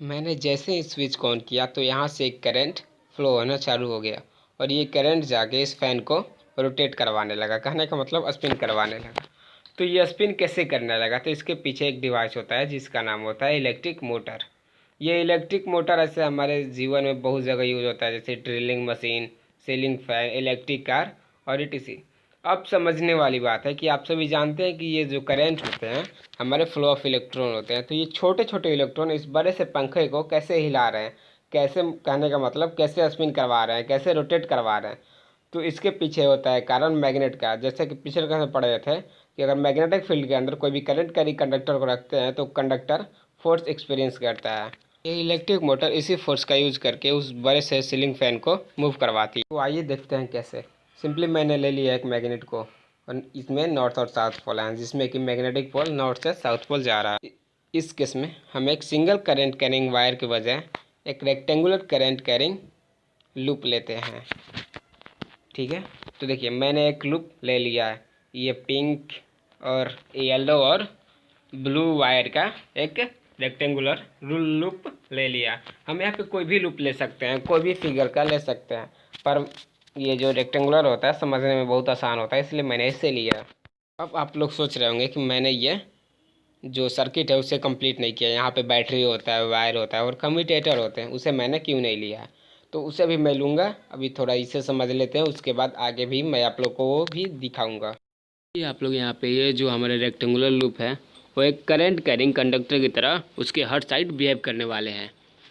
मैंने जैसे ही स्विच को ऑन किया तो यहाँ से एक करंट फ्लो होना चालू हो गया और ये करंट जाके इस फैन को रोटेट करवाने लगा। कहने का मतलब स्पिन करवाने लगा। तो ये स्पिन कैसे करने लगा, तो इसके पीछे एक डिवाइस होता है जिसका नाम होता है इलेक्ट्रिक मोटर। ये इलेक्ट्रिक मोटर ऐसे हमारे जीवन में बहुत जगह यूज होता है, जैसे drilling machine, ceiling fan, electric car और etc। अब समझने वाली बात है कि आप सभी जानते हैं कि ये जो करंट होते हैं हमारे फ्लो ऑफ इलेक्ट्रॉन होते हैं। तो ये छोटे छोटे इलेक्ट्रॉन इस बड़े से पंखे को कैसे हिला रहे हैं, कैसे, कहने का मतलब कैसे स्पिन करवा रहे हैं, कैसे रोटेट करवा रहे हैं। तो इसके पीछे होता है कारण मैग्नेट का। जैसे कि पिछले क्लास में पढ़े थे कि अगर मैग्नेटिक फील्ड के अंदर कोई भी करंट कैरी कंडक्टर को रखते हैं तो कंडक्टर फोर्स एक्सपीरियंस करता है। ये इलेक्ट्रिक मोटर इसी फोर्स का यूज करके उस बड़े से सीलिंग फैन को मूव करवाती है। तो आइए देखते हैं कैसे। सिंपली मैंने ले लिया एक मैग्नेट को और इसमें नॉर्थ और साउथ पोल हैं, जिसमें कि मैग्नेटिक पोल नॉर्थ से साउथ पोल जा रहा है। इस केस में हम एक सिंगल करंट कैरिंग वायर के बजाय एक रेक्टेंगुलर करंट कैरिंग लूप लेते हैं। ठीक है, तो देखिए मैंने एक लूप ले लिया है। ये पिंक और येलो और ब्लू वायर का एक रेक्टेंगुलर लूप ले लिया। हम यहाँ पे कोई भी लूप ले सकते हैं, कोई भी फिगर का ले सकते हैं, पर ये जो रेक्टेंगुलर होता है समझने में बहुत आसान होता है, इसलिए मैंने इसे लिया। अब आप लोग सोच रहे होंगे कि मैंने ये जो सर्किट है उसे कंप्लीट नहीं किया। यहाँ पे बैटरी होता है, वायर होता है और कम्यूटेटर होते हैं, उसे मैंने क्यों नहीं लिया। तो उसे भी मैं लूँगा। अभी थोड़ा इसे समझ लेते हैं, उसके बाद आगे भी मैं आप लोग को वो भी दिखाऊँगा। ये आप लोग यहाँ पे ये जो हमारे रेक्टेंगुलर लूप है वो एक करंट कैरिंग कंडक्टर की तरह उसके हर साइड बिहेव करने वाले हैं।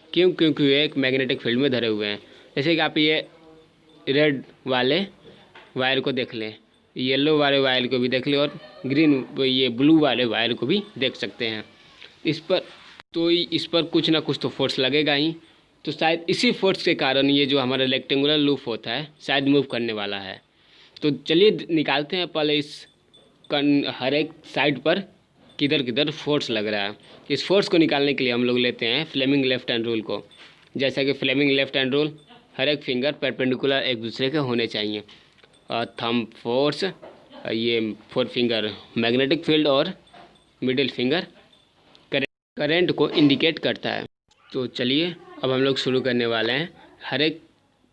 क्यों? क्योंकि ये एक मैग्नेटिक फील्ड में धरे हुए हैं। जैसे कि आप ये रेड वाले वायर को देख लें, येलो वाले वायर को भी देख लें और ग्रीन ये ब्लू वाले वायर को भी देख सकते हैं। इस पर कुछ ना कुछ तो फोर्स लगेगा ही। तो शायद इसी फोर्स के कारण ये जो हमारा रेक्टेंगुलर लूप होता है शायद मूव करने वाला है। तो चलिए निकालते हैं पहले इस हर एक साइड पर किधर किधर फोर्स लग रहा है। इस फोर्स को निकालने के लिए हम लोग लेते हैं फ्लेमिंग लेफ्ट हैंड रूल को। जैसा कि फ्लेमिंग लेफ्ट हैंड रूल, हर एक फिंगर परपेंडिकुलर एक दूसरे के होने चाहिए। थंब फोर्स, ये फोर फिंगर मैग्नेटिक फील्ड और मिडिल फिंगर करंट को इंडिकेट करता है। तो चलिए अब हम लोग शुरू करने वाले हैं। हर एक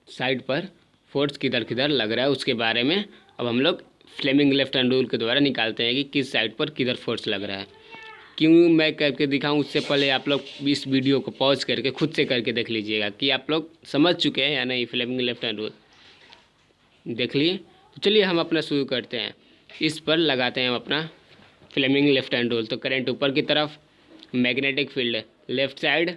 साइड पर फोर्स किधर किधर लग रहा है उसके बारे में अब हम लोग फ्लेमिंग लेफ्ट हैंड रूल के द्वारा निकालते हैं कि किस साइड पर किधर फोर्स लग रहा है। क्यों मैं करके दिखाऊं उससे पहले आप लोग इस वीडियो को पॉज करके खुद से करके देख लीजिएगा कि आप लोग समझ चुके हैं या नहीं। फ्लेमिंग लेफ्ट हैंड रूल देख लिए, तो चलिए हम अपना शुरू करते हैं। इस पर लगाते हैं हम अपना फ्लेमिंग लेफ्ट हैंड रूल। तो करंट ऊपर की तरफ, मैग्नेटिक फील्ड लेफ्ट साइड,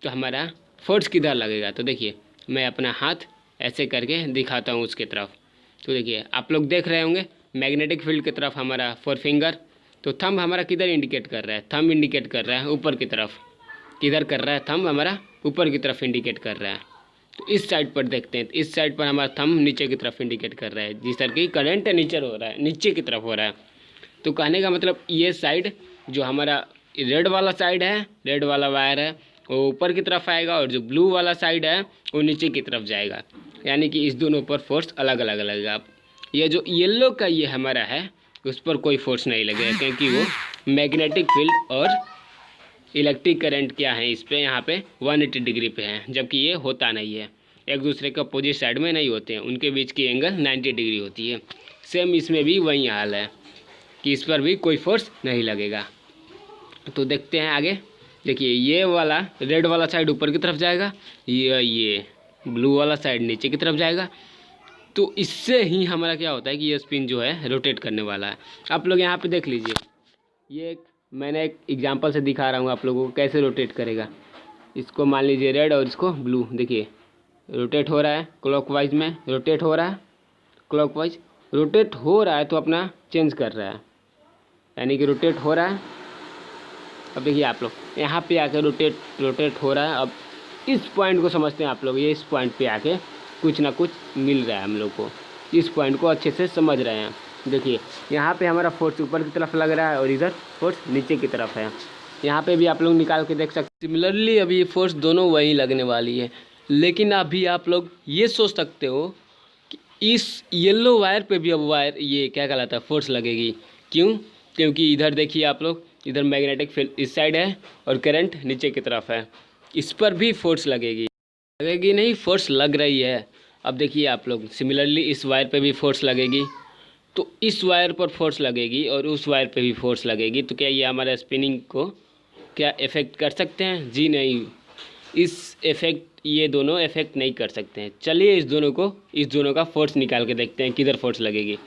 तो हमारा फोर्स किधर लगेगा। तो देखिए मैं अपना हाथ ऐसे करके दिखाता हूँ उसके तरफ। तो देखिए आप लोग देख रहे होंगे मैग्नेटिक फील्ड की तरफ हमारा फोर फिंगर। तो थंब हमारा किधर इंडिकेट कर रहा है, थंब इंडिकेट कर रहा है ऊपर की तरफ। किधर कर रहा है, थंब हमारा ऊपर की तरफ इंडिकेट कर रहा है। तो इस साइड पर देखते हैं, इस साइड पर हमारा थंब नीचे की तरफ इंडिकेट कर रहा है, जिस तरह की करंट नीचे हो रहा है, नीचे की तरफ हो रहा है। तो कहने का मतलब ये साइड जो हमारा रेड वाला साइड है, रेड वाला वायर है, वो ऊपर की तरफ आएगा और जो ब्लू वाला साइड है वो नीचे की तरफ जाएगा। यानी कि इस दोनों पर फोर्स अलग अलग लगेगा। ये जो येलो का ये हमारा है उस पर कोई फोर्स नहीं लगेगा, क्योंकि वो मैग्नेटिक फील्ड और इलेक्ट्रिक करंट क्या है इस पे यहाँ पे 180 डिग्री पे है, जबकि ये होता नहीं है, एक दूसरे के अपोजिट साइड में नहीं होते हैं, उनके बीच की एंगल 90 डिग्री होती है। सेम इसमें भी वही हाल है कि इस पर भी कोई फोर्स नहीं लगेगा। तो देखते हैं आगे। देखिए ये वाला रेड वाला साइड ऊपर की तरफ जाएगा, ये ब्लू वाला साइड नीचे की तरफ जाएगा। तो इससे ही हमारा क्या होता है कि ये स्पिन जो है रोटेट करने वाला है। आप लोग यहाँ पे देख लीजिए, ये मैंने एक एग्जांपल से दिखा रहा हूँ आप लोगों को कैसे रोटेट करेगा। इसको मान लीजिए रेड और इसको ब्लू, देखिए रोटेट हो रहा है क्लॉकवाइज में, रोटेट हो रहा है क्लॉकवाइज, रोटेट हो रहा है तो अपना चेंज कर रहा है, यानी कि रोटेट हो रहा है। अब देखिए आप लोग यहाँ पे आके रोटेट हो रहा है। अब इस पॉइंट को समझते हैं आप लोग, ये इस पॉइंट पे आके कुछ ना कुछ मिल रहा है हम लोग को, इस पॉइंट को अच्छे से समझ रहे हैं। देखिए यहाँ पे हमारा फोर्स ऊपर की तरफ लग रहा है और इधर फोर्स नीचे की तरफ है। यहाँ पे भी आप लोग निकाल के देख सकते हैं। सिमिलरली अभी ये फोर्स दोनों वही लगने वाली है, लेकिन अभी आप लोग ये सोच सकते हो कि इस येलो वायर पे भी अब वायर ये क्या कहलाता है फोर्स लगेगी। क्यों? क्योंकि इधर देखिए आप लोग, इधर मैग्नेटिक फील्ड इस साइड है और करंट नीचे की तरफ है। इस पर भी फोर्स लगेगी नहीं, फोर्स लग रही है। अब देखिए आप लोग, सिमिलरली इस वायर पे भी फोर्स लगेगी, तो इस वायर पर फोर्स लगेगी और उस वायर पे भी फोर्स लगेगी। तो क्या ये हमारे स्पिनिंग को क्या इफ़ेक्ट कर सकते हैं? जी नहीं, ये दोनों इफ़ेक्ट नहीं कर सकते हैं। चलिए इस दोनों का फोर्स निकाल के देखते हैं, किधर फोर्स लगेगी।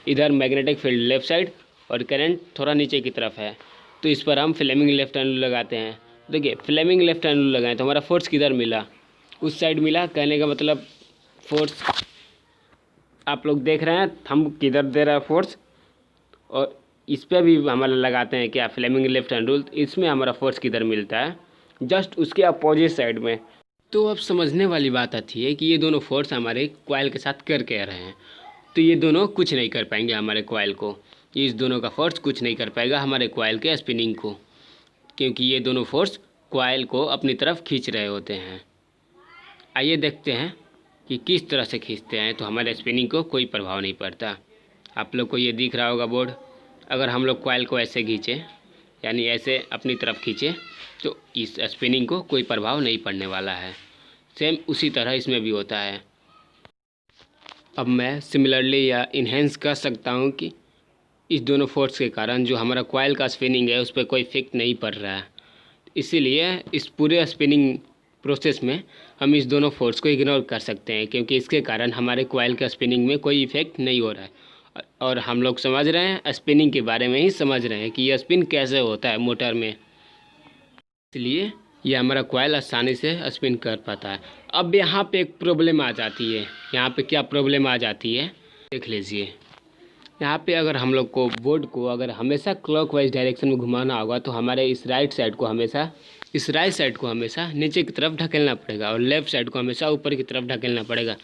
इधर मैग्नेटिक फील्ड लेफ़्ट साइड और करंट थोड़ा नीचे की तरफ है, तो इस पर हम फ्लेमिंग लेफ्ट हैंड रूल लगाते हैं। देखिए फ्लेमिंग लेफ्ट हैंड रूल लगाएं तो हमारा फोर्स किधर मिला? उस साइड मिला। कहने का मतलब फोर्स आप लोग देख रहे हैं थंब किधर दे रहा है फोर्स, और इस पर भी हमारा लगाते हैं क्या, फ्लेमिंग लेफ्ट हैंड रूल। इसमें हमारा फोर्स किधर मिलता है? जस्ट उसके अपोजिट साइड में। तो अब समझने वाली बात आती है कि ये दोनों फोर्स हमारे कॉइल के साथ कर कह रहे हैं, तो ये दोनों कुछ नहीं कर पाएंगे हमारे कॉइल को। इस दोनों का फोर्स कुछ नहीं कर पाएगा हमारे कॉइल के स्पिनिंग को, क्योंकि ये दोनों फोर्स कॉइल को अपनी तरफ खींच रहे होते हैं। आइए देखते हैं कि किस तरह से खींचते हैं, तो हमारे स्पिनिंग को कोई प्रभाव नहीं पड़ता। आप लोग को ये दिख रहा होगा बोर्ड। अगर हम लोग कॉइल को ऐसे खींचें, यानी ऐसे अपनी तरफ खींचें, तो इस स्पिनिंग को कोई प्रभाव नहीं पड़ने वाला है। सेम उसी तरह इसमें भी होता है। अब मैं सिमिलरली या इन्हेंस कर सकता हूँ कि इस दोनों फोर्स के कारण जो हमारा कॉइल का स्पिनिंग है उस पर कोई इफेक्ट नहीं पड़ रहा है। इसीलिए इस पूरे स्पिनिंग प्रोसेस में हम इस दोनों फोर्स को इग्नोर कर सकते हैं, क्योंकि इसके कारण हमारे कॉइल का स्पिनिंग में कोई इफेक्ट नहीं हो रहा है। और हम लोग समझ रहे हैं, स्पिनिंग के बारे में ही समझ रहे हैं कि यह स्पिन कैसे होता है मोटर में, इसलिए ये हमारा कॉइल आसानी से स्पिन कर पाता है। अब यहाँ पे एक प्रॉब्लम आ जाती है। यहाँ पे क्या प्रॉब्लम आ जाती है देख लीजिए। यहाँ पे अगर हम लोग को बोर्ड को अगर हमेशा क्लॉकवाइज डायरेक्शन में घुमाना होगा, तो हमारे इस राइट साइड को हमेशा नीचे की तरफ ढकेलना पड़ेगा और लेफ़्ट साइड को हमेशा ऊपर की तरफ ढकेलना पड़ेगा।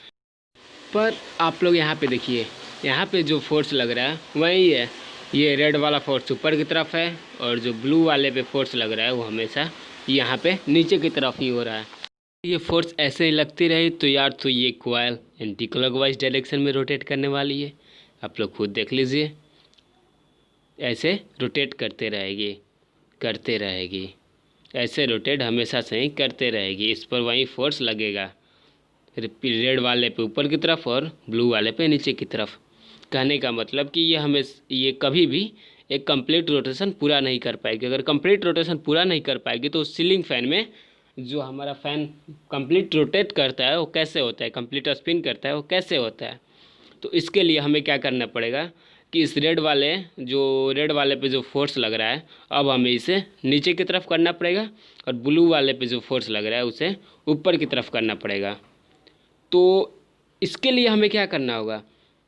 पर आप लोग यहाँ पे देखिए, यहाँ पे जो फोर्स लग रहा है वही है। ये रेड वाला फोर्स ऊपर की तरफ है और जो ब्लू वाले पे फोर्स लग रहा है वो हमेशा यहाँ पे नीचे की तरफ ही हो रहा है। ये फोर्स ऐसे ही लगती रही तो यार, तो ये कॉइल एंटी क्लॉकवाइज डायरेक्शन में रोटेट करने वाली है। आप लोग खुद देख लीजिए, ऐसे रोटेट करते रहेगी, ऐसे रोटेट हमेशा से ही करते रहेगी। इस पर वही फोर्स लगेगा, रेड वाले पे ऊपर की तरफ और ब्लू वाले पे नीचे की तरफ। कहने का मतलब कि ये कभी भी एक कंप्लीट रोटेशन पूरा नहीं कर पाएगी। अगर कंप्लीट रोटेशन पूरा नहीं कर पाएगी तो सीलिंग फैन में जो हमारा फ़ैन कंप्लीट रोटेट करता है वो कैसे होता है, कंप्लीट स्पिन करता है वो कैसे होता है। तो इसके लिए हमें क्या करना पड़ेगा कि इस रेड वाले पे जो फोर्स लग रहा है, अब हमें इसे नीचे की तरफ करना पड़ेगा, और ब्लू वाले पे जो फोर्स लग रहा है उसे ऊपर की तरफ करना पड़ेगा। तो इसके लिए हमें क्या करना होगा,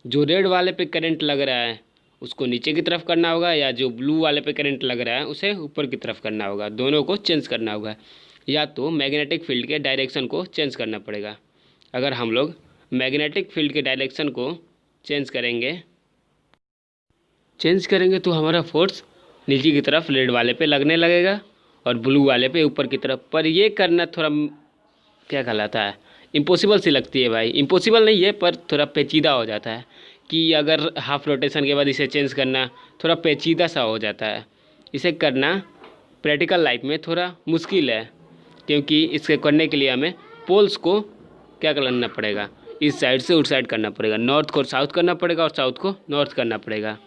जो रेड वाले पे करंट लग रहा है उसको नीचे की तरफ करना होगा, या जो ब्लू वाले पे करंट लग रहा है उसे ऊपर की तरफ करना होगा। दोनों को चेंज करना होगा, या तो मैग्नेटिक फील्ड के डायरेक्शन को चेंज करना पड़ेगा। अगर हम लोग मैग्नेटिक फील्ड के डायरेक्शन को चेंज करेंगे तो हमारा फोर्स नीचे की तरफ रेड वाले पे लगने लगेगा और ब्लू वाले पे ऊपर की तरफ। पर ये करना थोड़ा क्या कहलाता है, इम्पॉसिबल सी लगती है भाई। इम्पॉसिबल नहीं है पर थोड़ा पेचीदा हो जाता है कि अगर हाफ रोटेशन के बाद इसे चेंज करना थोड़ा पेचीदा सा हो जाता है। इसे करना प्रैक्टिकल लाइफ में थोड़ा मुश्किल है, क्योंकि इसके करने के लिए हमें पोल्स को क्या करना पड़ेगा, इस साइड से उस साइड करना पड़ेगा, नॉर्थ को साउथ करना पड़ेगा और साउथ को नॉर्थ करना पड़ेगा।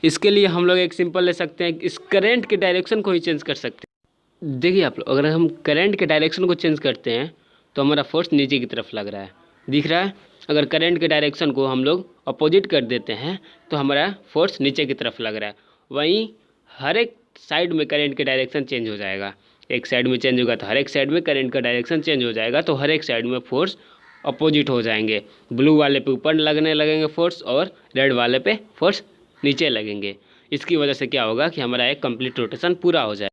इसके लिए हम लोग एक सिंपल ले सकते हैं, इस करंट के डायरेक्शन को ही चेंज कर सकते हैं। देखिए आप लोग, अगर हम करंट के डायरेक्शन को चेंज करते हैं तो हमारा फोर्स नीचे की तरफ लग रहा है, दिख रहा है। अगर करंट के डायरेक्शन को हम लोग अपोजिट कर देते हैं तो हमारा फोर्स नीचे की तरफ लग रहा है। वहीं हर एक साइड में करंट के डायरेक्शन चेंज हो जाएगा। एक साइड में चेंज होगा तो हर एक साइड में करंट का डायरेक्शन चेंज हो जाएगा, तो हर एक साइड में फोर्स अपोजिट हो जाएंगे। ब्लू वाले पे ऊपर लगने लगेंगे फोर्स और रेड वाले पे फोर्स नीचे लगेंगे। इसकी वजह से क्या होगा कि हमारा एक कंप्लीट रोटेशन पूरा हो जाए।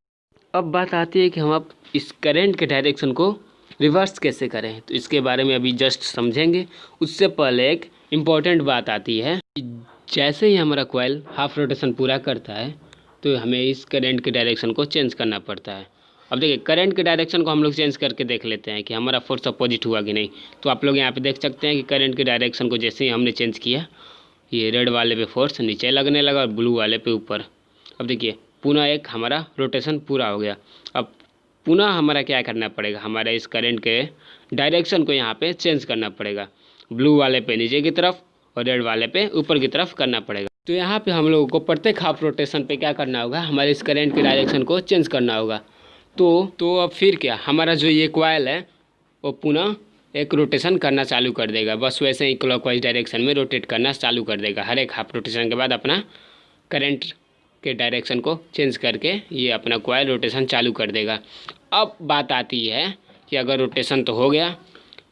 अब बात आती है कि हम अब इस करंट के डायरेक्शन को रिवर्स कैसे करें, तो इसके बारे में अभी जस्ट समझेंगे। उससे पहले एक इम्पॉर्टेंट बात आती है कि जैसे ही हमारा कॉइल हाफ रोटेशन पूरा करता है तो हमें इस करंट के डायरेक्शन को चेंज करना पड़ता है। अब देखिए करंट के डायरेक्शन को हम लोग चेंज करके देख लेते हैं कि हमारा फोर्स अपोजिट हुआ कि नहीं। तो आप लोग यहाँ पे देख सकते हैं कि करंट के डायरेक्शन को जैसे ही हमने चेंज किया, ये रेड वाले पे फोर्स नीचे लगने लगा और ब्लू वाले पे ऊपर। अब देखिए पुनः एक हमारा रोटेशन पूरा हो गया। अब पुनः हमारा क्या करना पड़ेगा, हमारे इस करंट के डायरेक्शन को यहाँ पे चेंज करना पड़ेगा। ब्लू वाले पे नीचे की तरफ और रेड वाले पे ऊपर की तरफ करना पड़ेगा। तो यहाँ पे हम लोगों को प्रत्येक हाफ रोटेशन पे क्या करना होगा, हमारे इस करंट के डायरेक्शन को चेंज करना होगा। तो अब फिर क्या, हमारा जो ये कॉइल है वो पुनः एक रोटेशन करना चालू कर देगा। बस वैसे ही क्लॉकवाइज डायरेक्शन में रोटेट करना चालू कर देगा। हर एक हाफ रोटेशन के बाद अपना करंट के डायरेक्शन को चेंज करके ये अपना कॉइल रोटेशन चालू कर देगा। अब बात आती है कि अगर रोटेशन तो हो गया,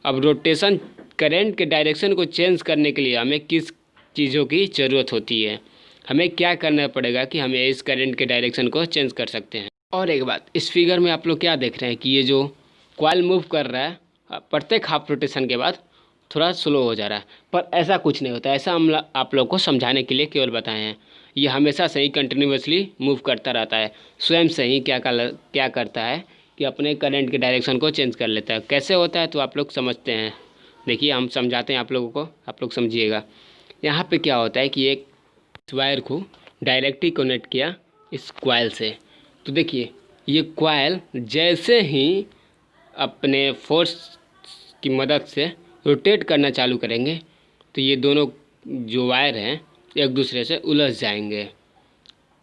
अब रोटेशन करंट के डायरेक्शन को चेंज करने के लिए हमें किस चीज़ों की ज़रूरत होती है, हमें क्या करना पड़ेगा कि हमें इस करंट के डायरेक्शन को चेंज कर सकते हैं। और एक बात, इस फिगर में आप लोग क्या देख रहे हैं कि ये जो कॉइल मूव कर रहा है प्रत्येक हाफ रोटेशन के बाद थोड़ा स्लो हो जा रहा है, पर ऐसा कुछ नहीं होता। ऐसा हम आप लोग को समझाने के लिए केवल बताए हैं। ये हमेशा से ही कंटिन्यूसली मूव करता रहता है, स्वयं से ही क्या करता है कि अपने करंट के डायरेक्शन को चेंज कर लेता है। कैसे होता है तो आप लोग समझते हैं। देखिए हम समझाते हैं आप लोगों को, आप लोग समझिएगा। यहाँ पे क्या होता है कि एक वायर को डायरेक्टली कनेक्ट किया इस कॉइल से। तो देखिए ये कॉइल जैसे ही अपने फोर्स की मदद से रोटेट करना चालू करेंगे तो ये दोनों जो वायर हैं एक दूसरे से उलझ जाएंगे।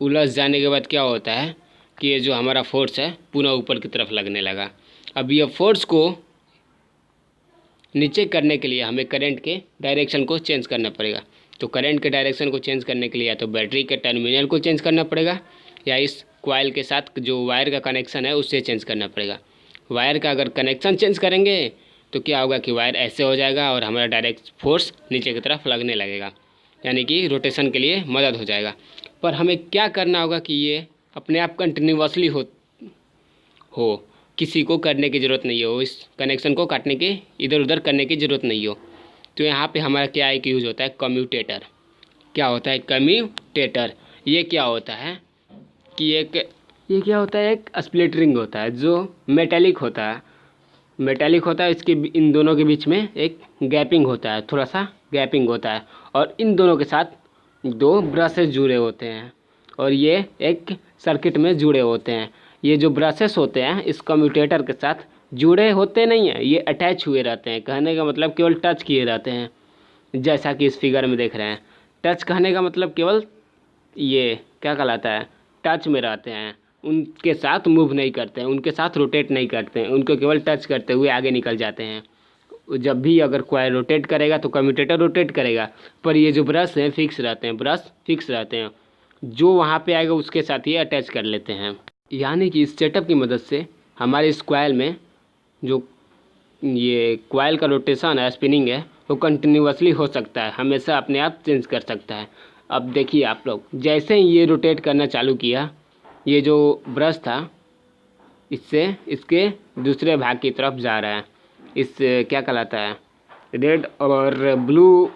उलझ जाने के बाद क्या होता है कि ये जो हमारा फोर्स है पुनः ऊपर की तरफ लगने लगा। अब ये फोर्स को नीचे करने के लिए हमें करंट के डायरेक्शन को चेंज करना पड़ेगा। तो करंट के डायरेक्शन को चेंज करने के लिए या तो बैटरी के टर्मिनल को चेंज करना पड़ेगा या इस कॉइल के साथ जो वायर का कनेक्शन है उससे चेंज करना पड़ेगा। वायर का अगर कनेक्शन चेंज करेंगे तो क्या होगा कि वायर ऐसे हो जाएगा और हमारा डायरेक्ट फोर्स नीचे की तरफ लगने लगेगा, यानी कि रोटेशन के लिए मदद हो जाएगा। पर हमें क्या करना होगा कि ये अपने आप कंटिन्यूसली हो, किसी को करने की ज़रूरत नहीं हो, इस कनेक्शन को काटने की इधर उधर करने की ज़रूरत नहीं हो। तो यहाँ पे हमारा क्या एक यूज़ होता है, कम्यूटेटर। क्या होता है कम्यूटेटर? ये क्या होता है कि ये क्या होता है, एक स्प्लिट रिंग होता है जो मेटेलिक होता है। इसके इन दोनों के बीच में एक गैपिंग होता है, थोड़ा सा गैपिंग होता है और इन दोनों के साथ दो ब्रशेस जुड़े होते हैं और ये एक सर्किट में जुड़े होते हैं। ये जो ब्रशेस होते हैं इस कम्यूटेटर के साथ जुड़े होते नहीं हैं, ये अटैच हुए रहते हैं। कहने का मतलब केवल टच किए रहते हैं, जैसा कि इस फिगर में देख रहे हैं। टच कहने का मतलब केवल ये क्या कहलाता है, टच में रहते हैं, उनके साथ मूव नहीं करते हैं, उनके साथ रोटेट नहीं करते हैं, उनको केवल टच करते हुए आगे निकल जाते हैं। जब भी अगर कॉइल रोटेट करेगा तो कम्यूटेटर रोटेट करेगा, पर ये जो ब्रश हैं फिक्स रहते हैं, ब्रश फिक्स रहते हैं, जो वहाँ पे आएगा उसके साथ ही अटैच कर लेते हैं। यानी कि इस सेटअप की मदद से हमारे इस कॉइल में जो ये कॉइल का रोटेशन है, स्पिनिंग है, वो कंटिन्यूसली हो सकता है, हमेशा अपने आप चेंज कर सकता है। अब देखिए आप लोग, जैसे ही ये रोटेट करना चालू किया, ये जो ब्रश था इससे इसके दूसरे भाग की तरफ जा रहा है, इस क्या कहलाता है, रेड और ब्लू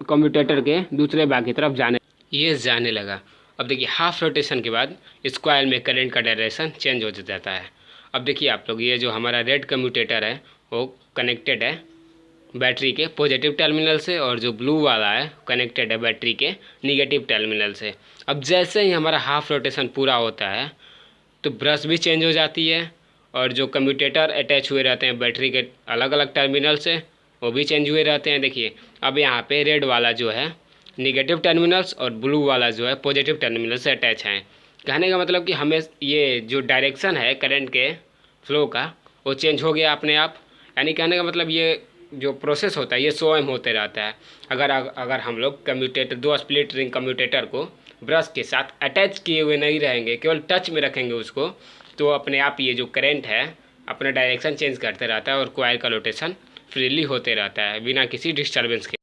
कम्यूटेटर के दूसरे भाग की तरफ जाने लगा। अब देखिए हाफ रोटेशन के बाद इस कॉइल में करंट का डायरेक्शन चेंज हो जाता है। अब देखिए आप लोग, ये जो हमारा रेड कम्यूटेटर है वो कनेक्टेड है बैटरी के पॉजिटिव टर्मिनल से और जो ब्लू वाला है कनेक्टेड है बैटरी के निगेटिव टर्मिनल से। अब जैसे ही हमारा हाफ रोटेशन पूरा होता है तो ब्रश भी चेंज हो जाती है और जो कम्यूटेटर अटैच हुए रहते हैं बैटरी के अलग अलग टर्मिनल से वो भी चेंज हुए रहते हैं। देखिए अब यहाँ पे रेड वाला जो है निगेटिव टर्मिनल्स और ब्लू वाला जो है पॉजिटिव टर्मिनल से अटैच हैं। कहने का मतलब कि हमें ये जो डायरेक्शन है करंट के फ्लो का वो चेंज हो गया अपने आप। यानी कहने का मतलब ये जो प्रोसेस होता है ये स्वयं होते रहता है। अगर हम लोग कम्यूटेटर, दो स्प्लिट रिंग कम्यूटेटर को ब्रश के साथ अटैच किए हुए नहीं रहेंगे, केवल टच में रखेंगे उसको, तो अपने आप ये जो करंट है अपना डायरेक्शन चेंज करते रहता है और कॉइल का रोटेशन फ्रीली होते रहता है बिना किसी डिस्टर्बेंस के।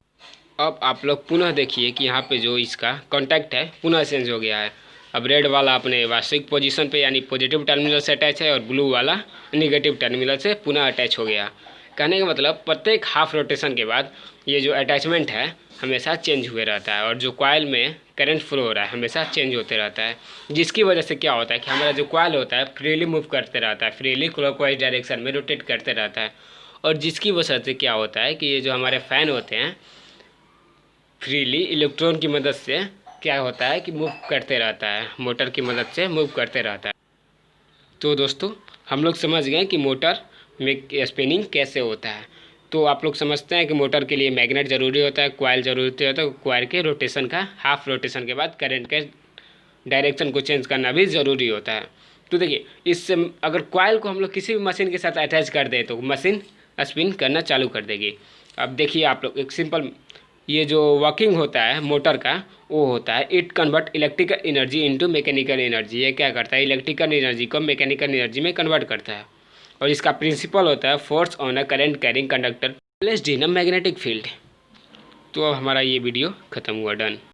अब आप लोग पुनः देखिए कि यहाँ पे जो इसका कॉन्टैक्ट है पुनः चेंज हो गया है। अब रेड वाला अपने वास्तविक पोजीशन पे यानी पॉजिटिव टर्मिनल से अटैच है और ब्लू वाला निगेटिव टर्मिनल से पुनः अटैच हो गया। कहने का मतलब प्रत्येक हाफ रोटेशन के बाद ये जो अटैचमेंट है हमेशा चेंज हुए रहता है और जो कॉइल में करंट फ्लो हो रहा है हमेशा चेंज होते रहता है, जिसकी वजह से क्या होता है कि हमारा जो कॉइल होता है फ्रीली मूव करते रहता है, फ्रीली क्लॉकवाइज डायरेक्शन में रोटेट करते रहता है। और जिसकी वजह से क्या होता है कि ये जो हमारे फ़ैन होते हैं फ्रीली इलेक्ट्रॉन की मदद से क्या होता है कि मूव करते रहता है, मोटर की मदद से मूव करते रहता है। तो दोस्तों हम लोग समझ गए कि मोटर में स्पिनिंग कैसे होता है। तो आप लोग समझते हैं कि मोटर के लिए मैग्नेट ज़रूरी होता है, कॉइल ज़रूरी होता है, कॉइल के रोटेशन का हाफ रोटेशन के बाद करंट के डायरेक्शन को चेंज करना भी ज़रूरी होता है। तो देखिए, इससे अगर कॉइल को हम लोग किसी भी मशीन के साथ अटैच कर दें तो मशीन स्पिन करना चालू कर देगी। अब देखिए आप लोग, एक सिंपल ये जो वर्किंग होता है मोटर का वो होता है it convert electrical energy into mechanical energy. ये क्या करता है, इलेक्ट्रिकल एनर्जी को मैकेनिकल एनर्जी में कन्वर्ट करता है। और इसका प्रिंसिपल होता है force on a current carrying conductor placed in a magnetic field. तो अब हमारा ये वीडियो ख़त्म हुआ, डन।